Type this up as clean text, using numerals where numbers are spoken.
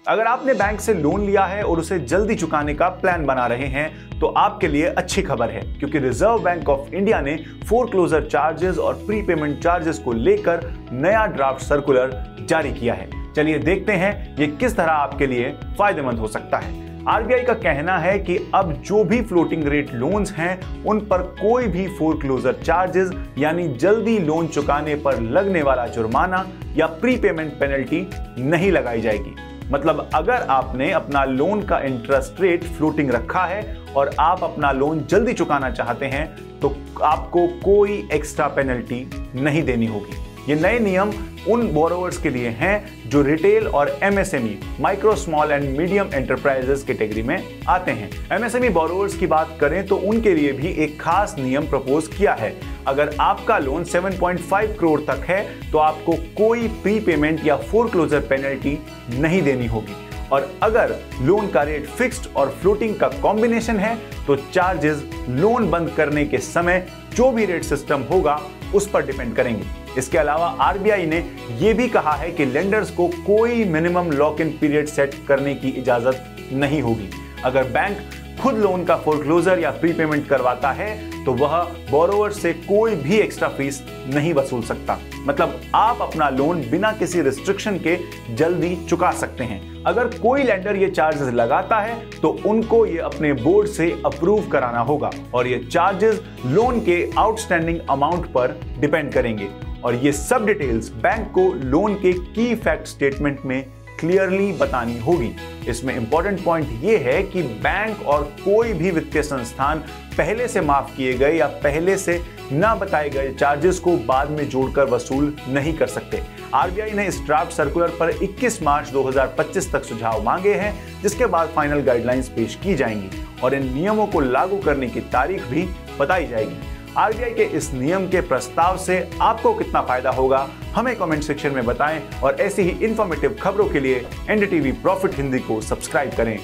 अगर आपने बैंक से लोन लिया है और उसे जल्दी चुकाने का प्लान बना रहे हैं तो आपके लिए अच्छी खबर है, क्योंकि रिजर्व बैंक ऑफ इंडिया ने फोरक्लोजर चार्जेस और प्रीपेमेंट चार्जेस को लेकर नया ड्राफ्ट सर्कुलर जारी किया है। चलिए देखते हैं ये किस तरह आपके लिए फायदेमंद हो सकता है। आरबीआई का कहना है कि अब जो भी फ्लोटिंग रेट लोन्स हैं उन पर कोई भी फोरक्लोजर चार्जेस यानी जल्दी लोन चुकाने पर लगने वाला जुर्माना या प्रीपेमेंट पेनल्टी नहीं लगाई जाएगी। मतलब अगर आपने अपना लोन का इंटरेस्ट रेट फ्लोटिंग रखा है और आप अपना लोन जल्दी चुकाना चाहते हैं तो आपको कोई एक्स्ट्रा पेनल्टी नहीं देनी होगी। ये नए नियम उन बोरोवर्स के लिए हैं जो रिटेल और MSME micro small and medium enterprises category में आते हैं। एमएसएमई बोरोवर्स की बात करें तो उनके लिए भी एक खास नियम प्रपोज किया है। अगर आपका लोन 7.5 करोड़ तक है तो आपको कोई प्रीपेमेंट या फोरक्लोजर पेनल्टी नहीं देनी होगी, और अगर लोन का रेट फिक्स्ड और फ्लोटिंग का कॉम्बिनेशन है तो चार्जेस लोन बंद करने के समय जो भी रेट सिस्टम होगा उस पर डिपेंड करेंगे। इसके अलावा आरबीआई ने यह भी कहा है कि लेंडर्स को कोई minimum lock in period set करने की इजाजत नहीं होगी। अगर बैंक खुद लोन का फोरक्लोजर या प्रीपेमेंट करवाता है तो वह बोरोवर से कोई भी एक्स्ट्रा फीस नहीं वसूल सकता। मतलब आप अपना लोन बिना किसी रिस्ट्रिक्शन के जल्दी चुका सकते हैं। अगर कोई लेंडर ये चार्जेस लगाता है तो उनको ये अपने बोर्ड से अप्रूव कराना होगा, और ये चार्जेस लोन के आउटस्टैंडिंग अमाउंट पर डिपेंड करेंगे। और ये सब डिटेल्स बैंक को लोन के की फैक्ट स्टेटमेंट में क्लियरली बतानी होगी। इसमें इंपॉर्टेंट पॉइंट ये है कि बैंक और कोई भी वित्तीय संस्थान पहले से माफ किए गए या पहले से न बताए गए चार्जेस को बाद में जोड़कर वसूल नहीं कर सकते। आरबीआई ने इस ड्राफ्ट सर्कुलर पर 21 मार्च 2025 तक सुझाव मांगे हैं, जिसके बाद फाइनल गाइडलाइंस पेश की जाएंगी और इन नियमों को लागू करने की तारीख भी बताई जाएगी। आरबीआई के इस नियम के प्रस्ताव से आपको कितना फायदा होगा हमें कमेंट सेक्शन में बताएं, और ऐसी ही इंफॉर्मेटिव खबरों के लिए एनडीटीवी प्रॉफिट हिंदी को सब्सक्राइब करें।